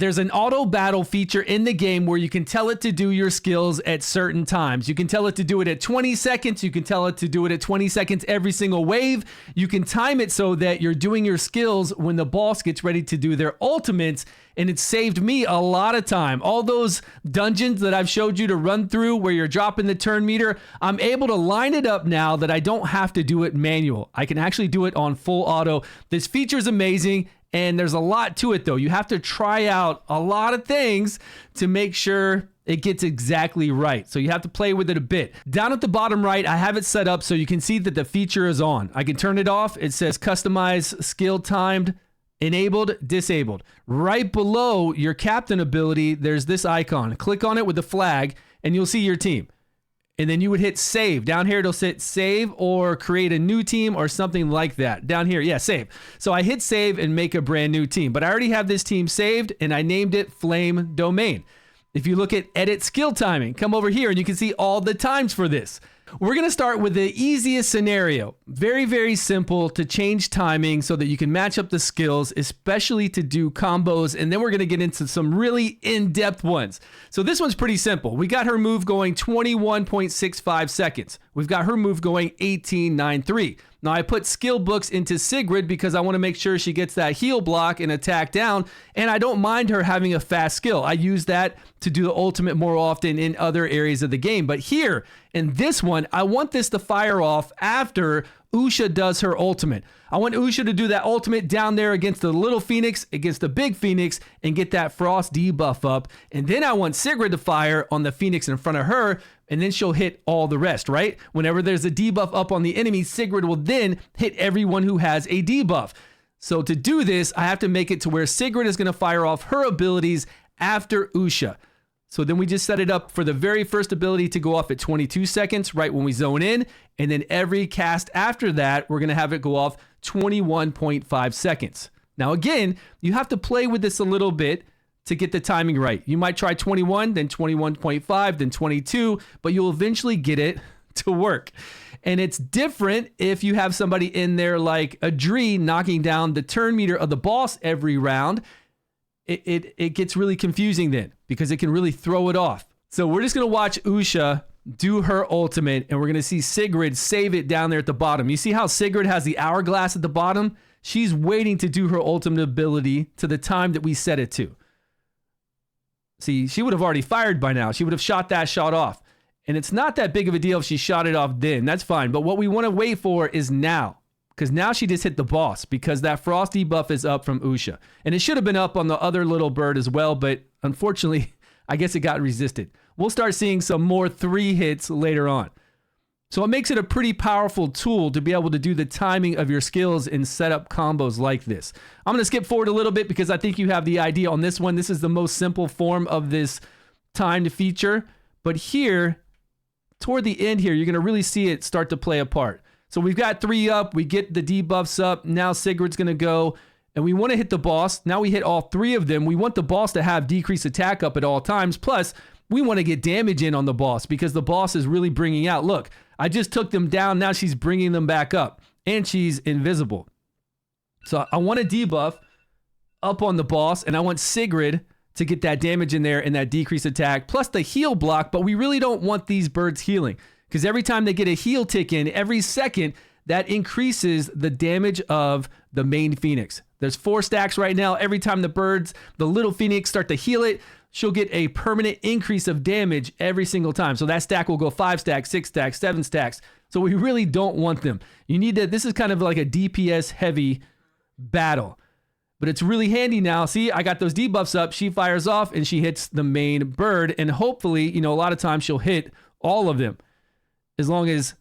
There's an auto battle feature in the game where you can tell it to do your skills at certain times. You can tell it to do it at 20 seconds. You can tell it to do it at 20 seconds every single wave. You can time it so that you're doing your skills when the boss gets ready to do their ultimates. And it saved me a lot of time. All those dungeons that I've showed you to run through where you're dropping the turn meter, I'm able to line it up now that I don't have to do it manual. I can actually do it on full auto. This feature is amazing. And there's a lot to it, though. You have to try out a lot of things to make sure it gets exactly right. So you have to play with it a bit. Down at the bottom right, I have it set up so you can see that the feature is on. I can turn it off. It says customize skill timed, enabled, disabled. Right below your captain ability, there's this icon. Click on it with the flag, and you'll see your team. And then you would hit save. Down here, it'll say save or create a new team or something like that. Down here, yeah, save. So I hit save and make a brand new team. But I already have this team saved, and I named it Flame Domain. If you look at edit skill timing, come over here and you can see all the times for this. We're going to start with the easiest scenario. Very, very simple to change timing so that you can match up the skills, especially to do combos. And then we're going to get into some really in-depth ones. So this one's pretty simple. We got her move going 21.65 seconds. We've got her move going 18.93. Now I put skill books into Sigrid because I want to make sure she gets that heal block and attack down, and I don't mind her having a fast skill. I use that to do the ultimate more often in other areas of the game. But here, in this one, I want this to fire off after Usha does her ultimate. I want Usha to do that ultimate down there against the little Phoenix, against the big Phoenix, and get that frost debuff up. And then I want Sigrid to fire on the Phoenix in front of her, and then she'll hit all the rest, right? Whenever there's a debuff up on the enemy, Sigrid will then hit everyone who has a debuff. So to do this, I have to make it to where Sigrid is going to fire off her abilities after Usha. So then we just set it up for the very first ability to go off at 22 seconds, right when we zone in. And then every cast after that, we're going to have it go off 21.5 seconds. Now, again, you have to play with this a little bit to get the timing right. You might try 21, then 21.5, then 22, but you'll eventually get it to work. And it's different if you have somebody in there like a Dree knocking down the turn meter of the boss every round. It gets really confusing then because it can really throw it off. So we're just going to watch Usha do her ultimate, and we're going to see Sigrid save it down there at the bottom. You see how Sigrid has the hourglass at the bottom? She's waiting to do her ultimate ability to the time that we set it to. See, she would have already fired by now. She would have shot that shot off. And it's not that big of a deal if she shot it off then. That's fine. But what we want to wait for is now. Because now she just hit the boss because that frost debuff is up from Usha. And it should have been up on the other little bird as well, but unfortunately, I guess it got resisted. We'll start seeing some more 3 hits later on. So it makes it a pretty powerful tool to be able to do the timing of your skills and set up combos like this. I'm going to skip forward a little bit because I think you have the idea on this one. This is the most simple form of this timed feature. But here, toward the end here, you're going to really see it start to play a part. So we've got 3 up, we get the debuffs up, now Sigrid's gonna go, and we wanna hit the boss. Now we hit all 3 of them. We want the boss to have decreased attack up at all times, plus we wanna get damage in on the boss because the boss is really bringing out, look, I just took them down, now she's bringing them back up, and she's invisible. So I want a debuff up on the boss, and I want Sigrid to get that damage in there and that decreased attack, plus the heal block, but we really don't want these birds healing. Because every time they get a heal tick in, every second, that increases the damage of the main Phoenix. There's 4 stacks right now. Every time the birds, the little Phoenix start to heal it, she'll get a permanent increase of damage every single time. So that stack will go 5 stacks, 6 stacks, 7 stacks. So we really don't want them. You need to, this is kind of like a DPS heavy battle. But it's really handy now. See, I got those debuffs up. She fires off and she hits the main bird. And hopefully, you know, a lot of times she'll hit all of them, as long as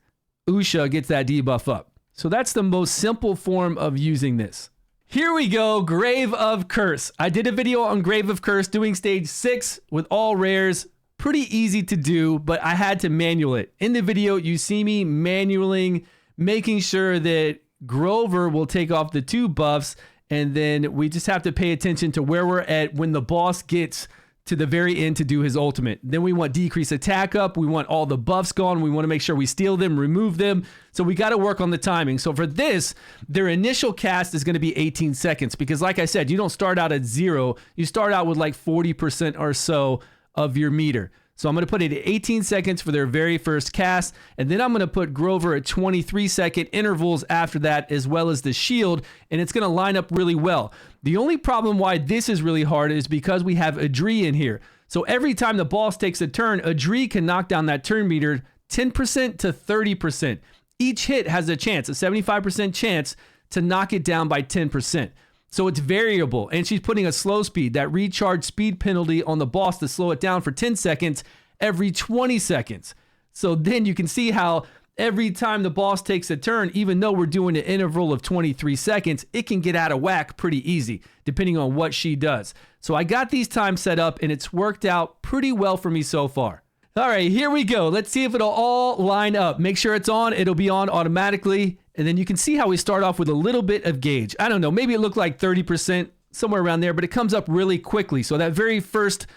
Usha gets that debuff up. So that's the most simple form of using this. Here we go, Grave of Curse. I did a video on Grave of Curse doing stage 6 with all rares. Pretty easy to do, but I had to manual it. In the video, you see me manualing, making sure that Grover will take off the 2 buffs, and then we just have to pay attention to where we're at when the boss gets to the very end to do his ultimate. Then we want decrease attack up. We want all the buffs gone. We want to make sure we steal them, remove them. So we got to work on the timing. So for this, their initial cast is going to be 18 seconds because like I said, you don't start out at 0. You start out with like 40% or so of your meter. So I'm going to put it at 18 seconds for their very first cast. And then I'm going to put Grover at 23-second intervals after that, as well as the shield. And it's going to line up really well. The only problem why this is really hard is because we have Adri in here. So every time the boss takes a turn, Adri can knock down that turn meter 10% to 30%. Each hit has a chance, a 75% chance to knock it down by 10%. So it's variable, and she's putting a slow speed, that recharge speed penalty on the boss to slow it down for 10 seconds every 20 seconds. So then you can see how every time the boss takes a turn, even though we're doing an interval of 23 seconds, it can get out of whack pretty easy, depending on what she does. So I got these times set up, and it's worked out pretty well for me so far. All right, here we go. Let's see if it'll all line up. Make sure it's on. It'll be on automatically. And then you can see how we start off with a little bit of gauge. I don't know, maybe it looked like 30%, somewhere around there, but it comes up really quickly. So that very first,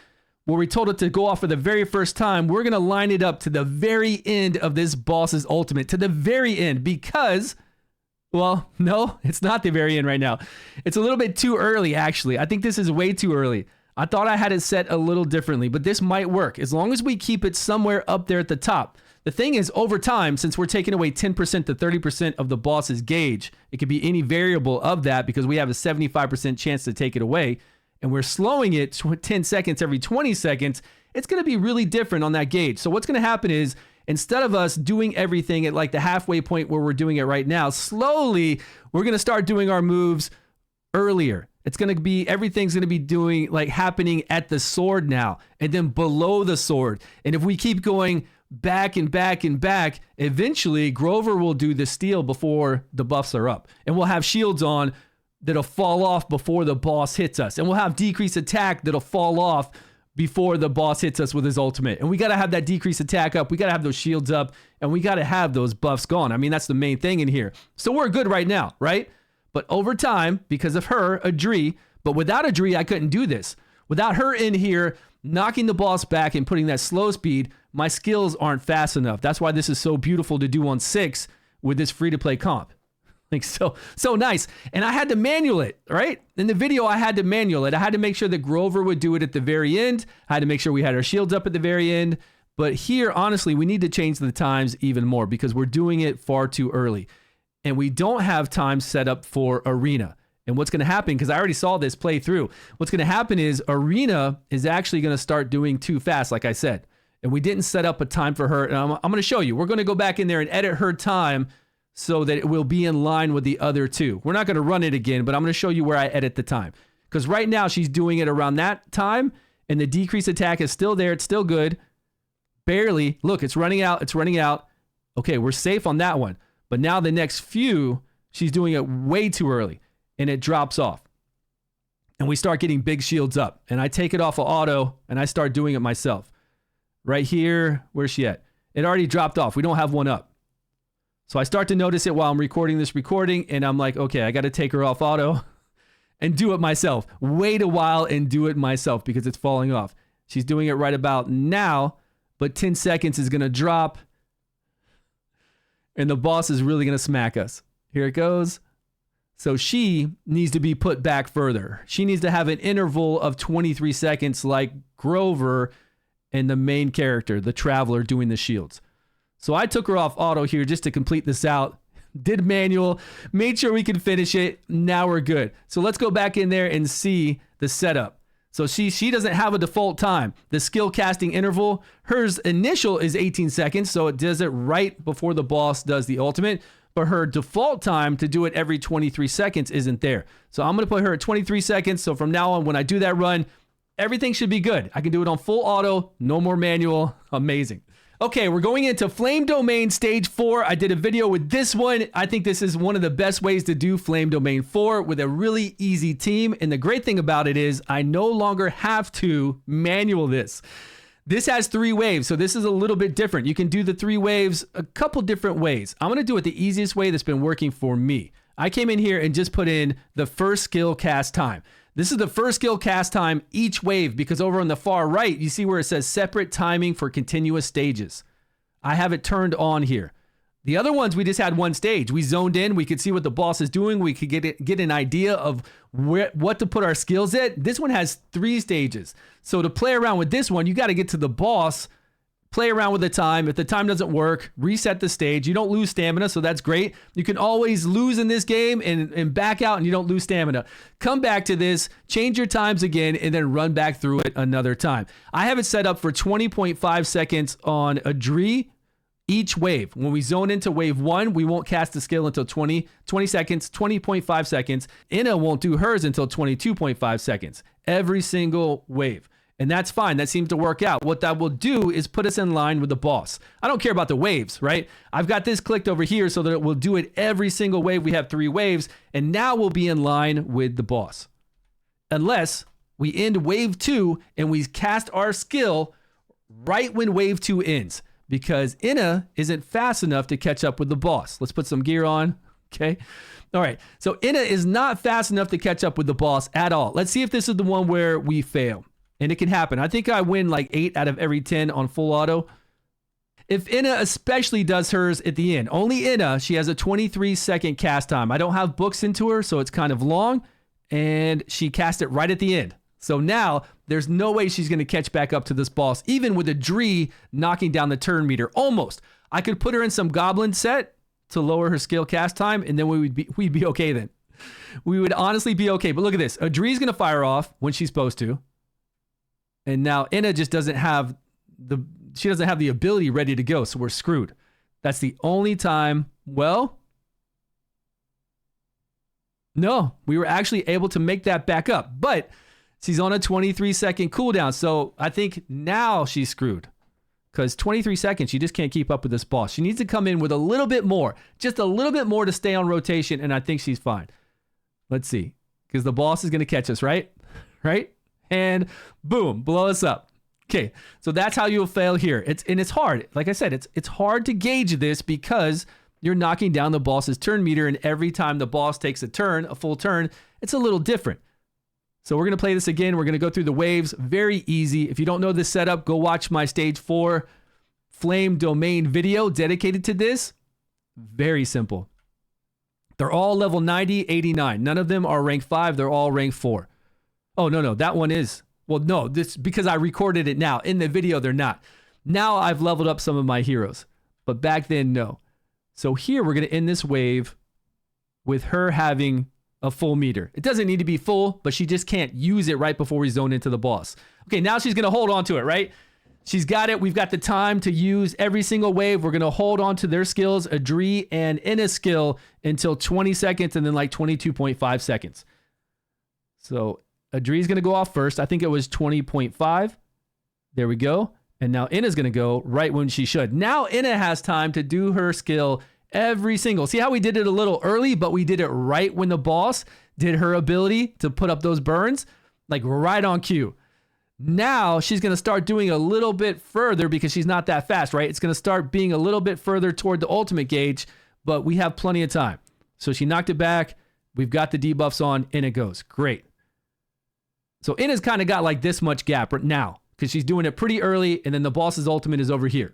where we told it to go off for the very first time, we're going to line it up to the very end of this boss's ultimate, to the very end, because, well, no, it's not the very end right now. It's a little bit too early, actually. I think this is way too early. I thought I had it set a little differently, but this might work as long as we keep it somewhere up there at the top. The thing is, over time, since we're taking away 10% to 30% of the boss's gauge, it could be any variable of that because we have a 75% chance to take it away, and we're slowing it 10 seconds every 20 seconds, it's going to be really different on that gauge. So what's going to happen is, instead of us doing everything at like the halfway point where we're doing it right now, slowly, we're going to start doing our moves earlier. It's going to be, everything's going to be happening at the sword now, and then below the sword. And if we keep going back and back and back, eventually Grover will do the steal before the buffs are up. And we'll have shields on that'll fall off before the boss hits us. And we'll have decreased attack that'll fall off before the boss hits us with his ultimate. And we got to have that decreased attack up. We got to have those shields up, and we got to have those buffs gone. I mean, that's the main thing in here. So we're good right now, right? But over time, because of her, Adri, but without Adri, I couldn't do this. Without her in here, knocking the boss back and putting that slow speed, my skills aren't fast enough. That's why this is so beautiful to do on 6 with this free-to-play comp. Like, so nice. And I had to manual it, right? In the video, I had to manual it. I had to make sure that Grover would do it at the very end. I had to make sure we had our shields up at the very end. But here, honestly, we need to change the times even more because we're doing it far too early. And we don't have time set up for Arena. And what's going to happen, because I already saw this play through, what's going to happen is Arena is actually going to start doing too fast, like I said. And we didn't set up a time for her. And I'm going to show you. We're going to go back in there and edit her time so that it will be in line with the other two. We're not going to run it again, but I'm going to show you where I edit the time. Because right now she's doing it around that time, and the decreased attack is still there. It's still good. Barely. Look, it's running out. It's running out. Okay, we're safe on that one. But now the next few, she's doing it way too early, and it drops off. And we start getting big shields up. And I take it off of auto, and I start doing it myself. Right here, where's she at? It already dropped off. We don't have one up. So I start to notice it while I'm recording this recording, and I'm like, okay, I got to take her off auto and do it myself. Wait a while and do it myself because it's falling off. She's doing it right about now, but 10 seconds is going to drop, and the boss is really going to smack us. Here it goes. So she needs to be put back further. She needs to have an interval of 23 seconds like Grover and the main character, the Traveler, doing the shields. So I took her off auto here just to complete this out. Did manual, made sure we could finish it. Now we're good. So let's go back in there and see the setup. So she doesn't have a default time. The skill casting interval, hers initial is 18 seconds, so it does it right before the boss does the ultimate. But her default time to do it every 23 seconds isn't there. So I'm going to put her at 23 seconds. So from now on, when I do that run, everything should be good. I can do it on full auto, no more manual. Amazing. Okay, we're going into Flame Domain Stage 4. I did a video with this one. I think this is one of the best ways to do Flame Domain 4 with a really easy team. And the great thing about it is I no longer have to manual this. This has 3 waves, so this is a little bit different. You can do the 3 waves a couple different ways. I'm going to do it the easiest way that's been working for me. I came in here and just put in the first skill cast time. This is the first skill cast time each wave, because over on the far right, you see where it says separate timing for continuous stages. I have it turned on here. The other ones, we just had one stage. We zoned in. We could see what the boss is doing. We could get an idea of what to put our skills at. This one has 3 stages. So to play around with this one, you got to get to the boss, play around with the time. If the time doesn't work, reset the stage. You don't lose stamina, so that's great. You can always lose in this game and back out, and you don't lose stamina. Come back to this, change your times again, and then run back through it another time. I have it set up for 20.5 seconds on a Dree each wave. When we zone into wave 1, we won't cast the skill until 20 seconds, 20.5 seconds. Inna won't do hers until 22.5 seconds every single wave. And that's fine. That seems to work out. What that will do is put us in line with the boss. I don't care about the waves, right? I've got this clicked over here so that it will do it every single wave. We have 3 waves, and now we'll be in line with the boss. Unless we end wave 2 and we cast our skill right when wave 2 ends, because Inna isn't fast enough to catch up with the boss. Let's put some gear on. Okay. All right. So Inna is not fast enough to catch up with the boss at all. Let's see if this is the one where we fail. And it can happen. I think I win like 8 out of every 10 on full auto. If Inna especially does hers at the end, only Inna, she has a 23-second cast time. I don't have books into her, so it's kind of long. And she cast it right at the end. So now there's no way she's going to catch back up to this boss, even with a Dree knocking down the turn meter. Almost. I could put her in some goblin set to lower her skill cast time, and then we'd be okay then. We would honestly be okay. But look at this. A Dree's going to fire off when she's supposed to. And now Inna just doesn't have the ability ready to go, so we're screwed. That's the only time. Well, no, we were actually able to make that back up, but she's on a 23-second cooldown, so I think now she's screwed. Because 23 seconds, she just can't keep up with this boss. She needs to come in with a little bit more, just a little bit more to stay on rotation, and I think she's fine. Let's see, because the boss is going to catch us, right? Right? And boom, blow us up. Okay, so that's how you'll fail here. It's hard. Like I said, it's hard to gauge this because you're knocking down the boss's turn meter, and every time the boss takes a turn, a full turn, it's a little different. So we're going to play this again. We're going to go through the waves. Very easy. If you don't know this setup, go watch my Stage 4 Flame Domain video dedicated to this. Very simple. They're all level 90, 89. None of them are rank 5. They're all rank 4. Oh, no. That one is. Well, no. This because I recorded it now. In the video, they're not. Now I've leveled up some of my heroes. But back then, no. So here, we're going to end this wave with her having a full meter. It doesn't need to be full, but she just can't use it right before we zone into the boss. Okay, now she's going to hold on to it, right? She's got it. We've got the time to use every single wave. We're going to hold on to their skills, a Dree and Inna's skill, until 20 seconds and then like 22.5 seconds. So a Dree's going to go off first. I think it was 20.5. There we go. And now Inna's going to go right when she should. Now Inna has time to do her skill every single. See how we did it a little early, but we did it right when the boss did her ability to put up those burns, like right on cue. Now she's going to start doing a little bit further because she's not that fast, right? It's going to start being a little bit further toward the ultimate gauge, but we have plenty of time. So she knocked it back. We've got the debuffs on, and it goes. Great. So Inna's kind of got like this much gap right now because she's doing it pretty early, and then the boss's ultimate is over here.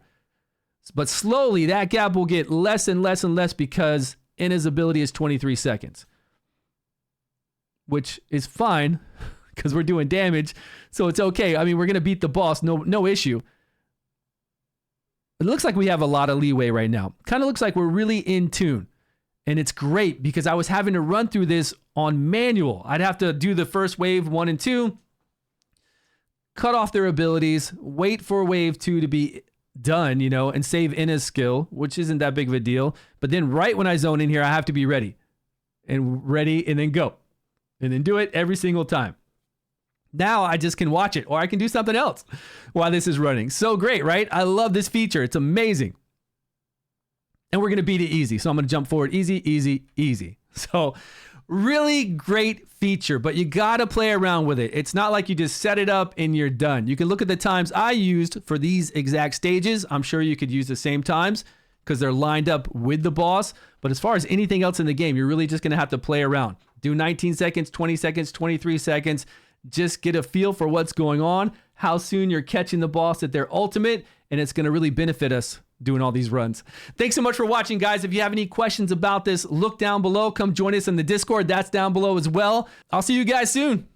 But slowly, that gap will get less and less and less because Inna's ability is 23 seconds. Which is fine because we're doing damage, so it's okay. I mean, we're going to beat the boss, no issue. It looks like we have a lot of leeway right now. Kind of looks like we're really in tune. And it's great because I was having to run through this on manual. I'd have to do the first wave 1 and 2, cut off their abilities, wait for wave 2 to be done, and save Inna's skill, which isn't that big of a deal. But then right when I zone in here, I have to be ready and then go and then do it every single time. Now I just can watch it or I can do something else while this is running. So great, right? I love this feature. It's amazing. And we're going to beat it easy. So I'm going to jump forward. Easy, easy, easy. So really great feature, but you got to play around with it. It's not like you just set it up and you're done. You can look at the times I used for these exact stages. I'm sure you could use the same times because they're lined up with the boss. But as far as anything else in the game, you're really just going to have to play around. Do 19 seconds, 20 seconds, 23 seconds. Just get a feel for what's going on, how soon you're catching the boss at their ultimate, and it's going to really benefit us doing all these runs. Thanks so much for watching, guys. If you have any questions about this, look down below. Come join us in the Discord. That's down below as well. I'll see you guys soon.